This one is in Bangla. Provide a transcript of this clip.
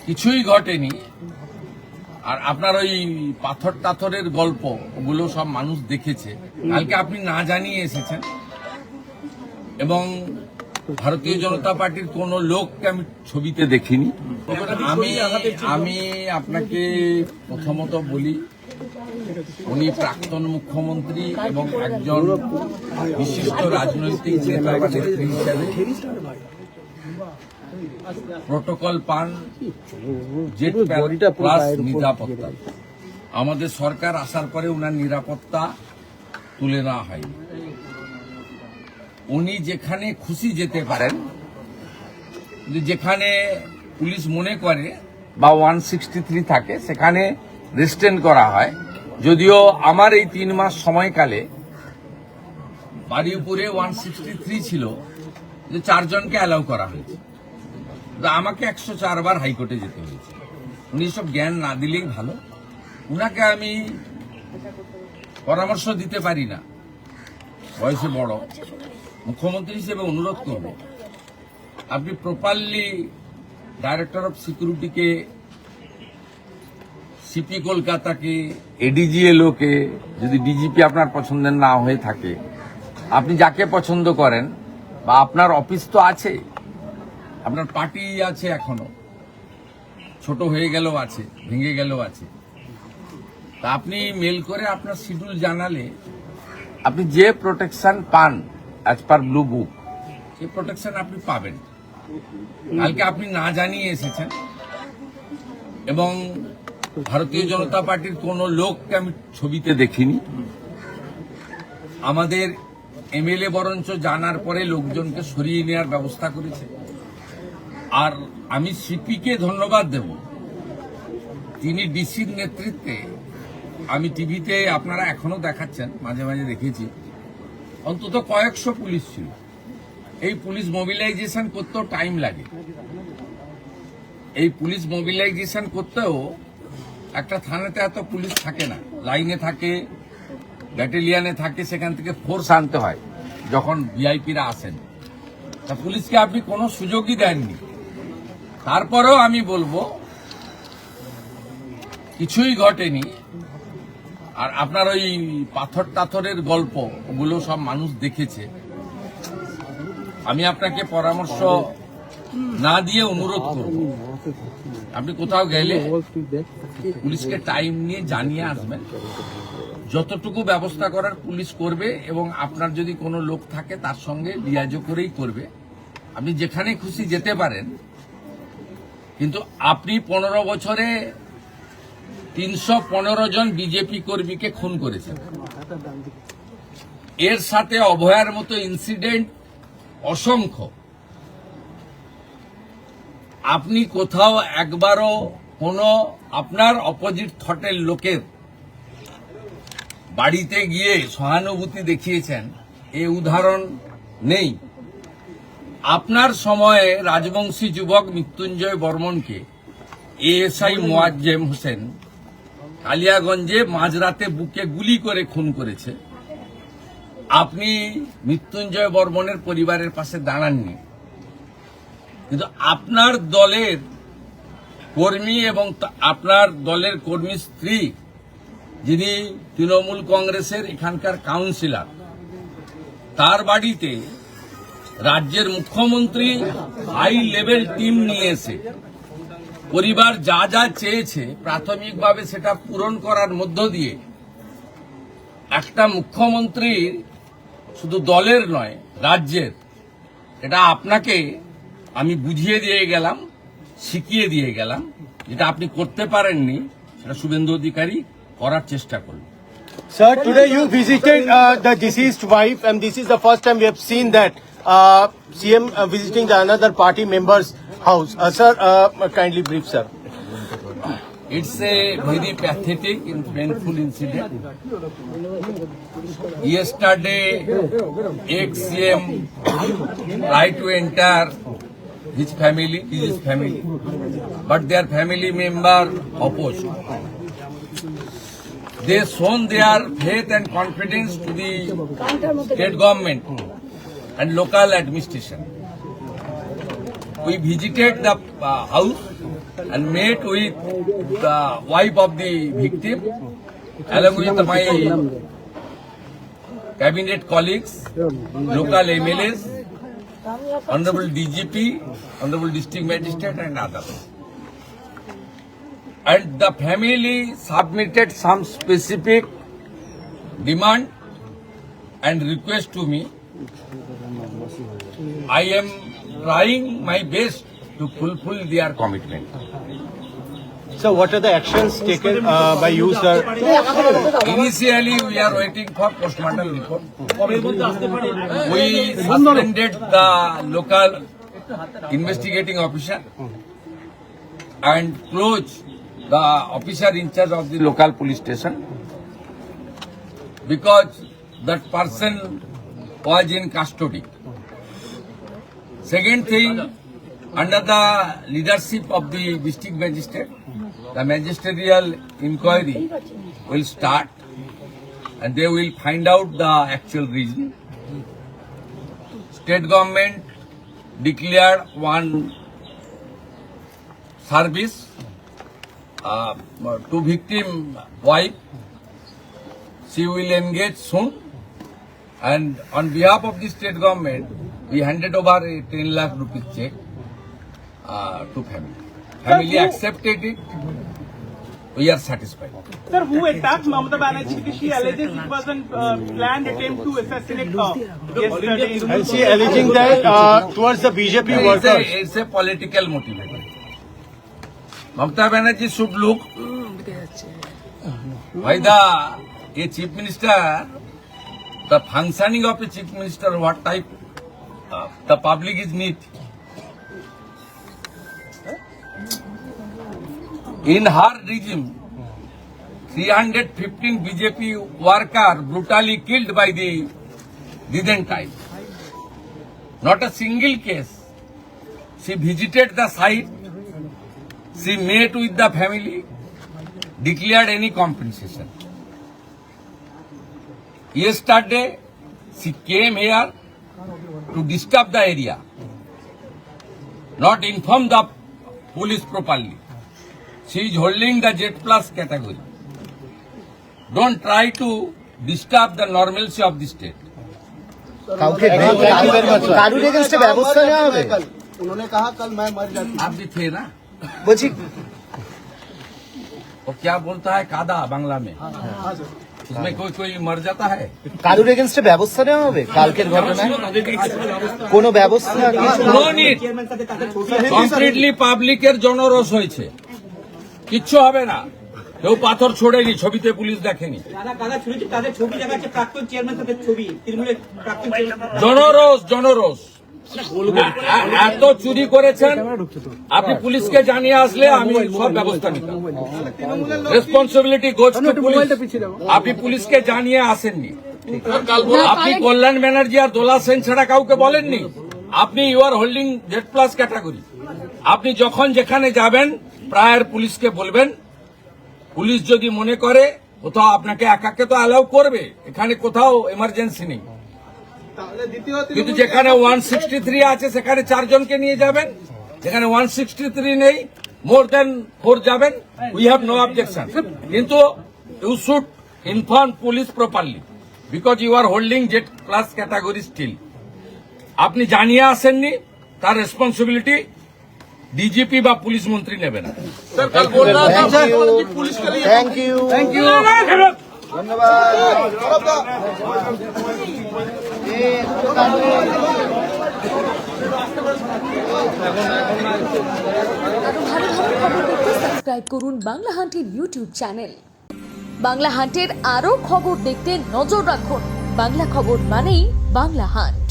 কিছুই ঘটেনি। আর আপনার ওই পাথর টাথরের গল্প ওগুলো সব মানুষ দেখেছে। কালকে আপনি না জানিয়ে এসেছেন এবং ভারতীয় জনতা পার্টির কোন লোককে আমি ছবিতে দেখিনি। আমি আপনাকে প্রথমত বলি, উনি প্রাক্তন মুখ্যমন্ত্রী এবং একজন বিশিষ্ট রাজনৈতিক নেতা বা নেত্রী হিসাবে প্রোটোকল পান, জেট প্লাস নিরাপত্তা। আমাদের সরকার আসার পরে উনার নিরাপত্তা তুলে নেওয়া হয়নি। উনি যেখানে খুশি যেতে পারেন, যেখানে পুলিশ মনে করে বা 163 থাকে সেখানে রেস্ট্রেন করা হয়। যদিও আমার এই 3 মাস সময়কালে বারুইপুরে 163 ছিল, যে 4 জনকে অ্যালাউ করা হয়েছে। আমাকে 104 বার হাইকোর্টে যেতে হয়েছে। উনি সব জ্ঞান না দিলেই ভালো। উনাকে আমি পরামর্শ দিতে পারি না, বয়সে বড়। মুখ্যমন্ত্রী হিসেবে অনুরোধ করব, আপনি প্রপারলি ডাইরেক্টর অফ সিকিউরিটিকে, সিপি কলকাতাকে, এডিজিএলওকে, যদি ডিজিপি আপনার পছন্দের না হয়ে থাকে, আপনি যাকে পছন্দ করেন, বা আপনার অফিস তো আছে, আপনার পার্টি আছে, এখনো ছোট হয়ে গেলেও আছে, ভেঙে গেলেও আছে, তা আপনি মেল করে আপনার শিডিউল জানালে আপনি যে প্রোটেকশন পান অ্যাজ পার ব্লু বুক, সেই প্রোটেকশন আপনি পাবেন। কালকে আপনি না জানিয়ে এসেছেন এবং ভারতীয় জনতা পার্টির কোন লোককে আমি ছবিতে দেখিনি। আমাদের এমএলএ বরঞ্চ জানার পরে লোকজনকে সরিয়ে নেওয়ার ব্যবস্থা করেছে। আর আমি সিপিকে ধন্যবাদ দেব, তিনি ডিসির নেতৃত্বে, আমি টিভিতে আপনারা এখনো দেখাচ্ছেন, মাঝে মাঝে দেখেছি, অন্তত কয়েকশো পুলিশ ছিল। এই পুলিশ মোবিলাইজেশন করতেও টাইম লাগে। এই পুলিশ মোবিলাইজেশন করতেও একটা থানাতে এত পুলিশ থাকে না, লাইনে থাকে, ব্যাটালিয়ানে থাকে, সেখান থেকে ফোর্স আনতে হয় যখন ভিআইপিরা আসেন। তা পুলিশকে আপনি কোনো সুযোগই দেননি। তারপরেও আমি বলবো কিছুই ঘটেনি। আর আপনার ওই পাথর টাথরের গল্প ওগুলো সব মানুষ দেখেছে। আমি আপনাকে পরামর্শ না দিয়ে অনুরোধ করব, আপনি কোথাও গেলে পুলিশকে টাইম নিয়ে জানিয়ে আসবেন। যতটুকু ব্যবস্থা করার পুলিশ করবে এবং আপনার যদি কোনো লোক থাকে তার সঙ্গে লিয়াজো করেই করবে। আপনি যেখানে খুশি যেতে পারেন, কিন্তু আপনি 15 বছরে 315 জন বিজেপি কর্মীকে খুন করেছেন। এর সাথে অভয়ার মতো ইনসিডেন্ট অসংখ্য। আপনি কোথাও একবারও কোনো আপনার অপোজিট থটের লোকের বাড়িতে গিয়ে সহানুভূতি দেখিয়েছেন, এ উদাহরণ নেই। আপনার সময়ে রাজবংশী যুবক মৃত্যুঞ্জয় বর্মনকে এএসআই মোয়াজ্জেম হোসেন কালিয়াগঞ্জে মাঝরাতে বুকে গুলি করে খুন করেছে। আপনি মৃত্যুঞ্জয় বর্মনের পরিবারের পাশে দাঁড়াননি, কিন্তু আপনার দলের কর্মী এবং আপনার দলের কর্মী স্ত্রী, যিনি তৃণমূল কংগ্রেসের এখানকার কাউন্সিলর, তার বাড়িতে রাজ্যের মুখ্যমন্ত্রী হাই লেভেল টিম নিয়ে এসে পরিবার যা যা চেয়েছে প্রাথমিকভাবে সেটা পূরণ করার মধ্য দিয়ে একটা মুখ্যমন্ত্রীর, শুধু দলের নয় রাজ্যের, এটা আপনাকে আমি বুঝিয়ে দিয়ে গেলাম, শিখিয়ে দিয়ে গেলাম। যেটা আপনি করতে পারেননি সেটা শুভেন্দু অধিকারী করার চেষ্টা করলেন। Sir, today you visited the deceased wife, and this is the first time we have seen that CM visiting the another party member's house. Sir, kindly brief, sir. It's a very pathetic and painful incident. Yesterday, ex-CM tried to enter his family, but their family member opposed. They shown their faith and confidence to the state government and local administration. We visited the house and met with the wife of the victim along with my cabinet colleagues, local MLAs, Honorable DGP, Honorable District Magistrate and others. And the family submitted some specific demand and request to me. I am trying my best to fulfill their commitment. So what are the actions taken by you, sir? Initially, we are waiting for postmortem report. We suspended the local investigating officer and closed the officer in charge of the local police station because that person was in custody. Second thing, under the leadership of the district magistrate, the magisterial inquiry will start and they will find out the actual reason. State government declared one service to victim wife. She will engage soon, and on behalf of the state government, we handed over a 10 lakh rupees check to family. Family accepted it. We are satisfied. Sir, who attacked Mamata Banerjee? She alleges it was a planned attempt to assassinate her yesterday. And she alleging that towards the BJP workers. It's a political motivation. Mamata Banerjee should look why a chief minister, the functioning of a chief minister, what type the public is need. In her regime, 315 BJP workers brutally killed by the recent time. Not a single case. She visited the site, she met with the family, declared any compensation. Yesterday, she came here to disturb the area, not inform the police properly. She is holding the Z plus category. Don't try to disturb the normalcy of the state. काउके कानून अगेंस्ट व्यवस्था নেওয়া হবে उन्होंने कहा कल मैं मर जाती आप भी थे ना? বলছি वो क्या बोलता है कादा बांग्ला में? उसमें कोई कोई मर जाता है? কানूন এগেंस्ट ব্যবস্থা নেওয়া হবে কালকের ঘটনায় কোনো ব্যবস্থা No need. কমপ্লিটলি পাবলিকের জনরোষ হয়েছে, কিচ্ছু হবে না। কেউ পাথর ছোড়েনি, ছবিতে পুলিশ দেখেনি। জনরোষ জনরোষ এত চুরি করেছেন, আপনি পুলিশকে জানিয়ে আসলে আমি সব ব্যবস্থা নিতাম। Responsibility goes to police. আপনি পুলিশকে জানিয়ে আসেননি। আপনি কল্যাণ ব্যানার্জি আর দোলা সেন ছাড়া কাউকে বলেননি। আপনি you are holding Z plus category. আপনি যখন যেখানে যাবেন প্রায়ের পুলিশকে বলবেন। পুলিশ যদি মনে করে কোথাও আপনাকে একাকে তো অ্যালাউ করবে, এখানে কোথাও এমার্জেন্সি নেই, কিন্তু যেখানে 163 আছে সেখানে 4 জনকে নিয়ে যাবেন, যেখানে 163 নেই মোর দেন 4 যাবেন, উই হ্যাভ নো অবজেকশন। কিন্তু you should inform police properly because you are holding Z plus category still. আপনি জানিয়ে আসেননি, তার রেসপন্সিবিলিটি ডিজিপি বা পুলিশ মন্ত্রী নেবে না। থ্যাংক ইউ সাবস্ক্রাইব করুন বাংলা হান্টের ইউটিউব চ্যানেল। বাংলা হান্টের আরও খবর দেখতে নজর রাখুন। বাংলা খবর মানেই বাংলা হান্ট।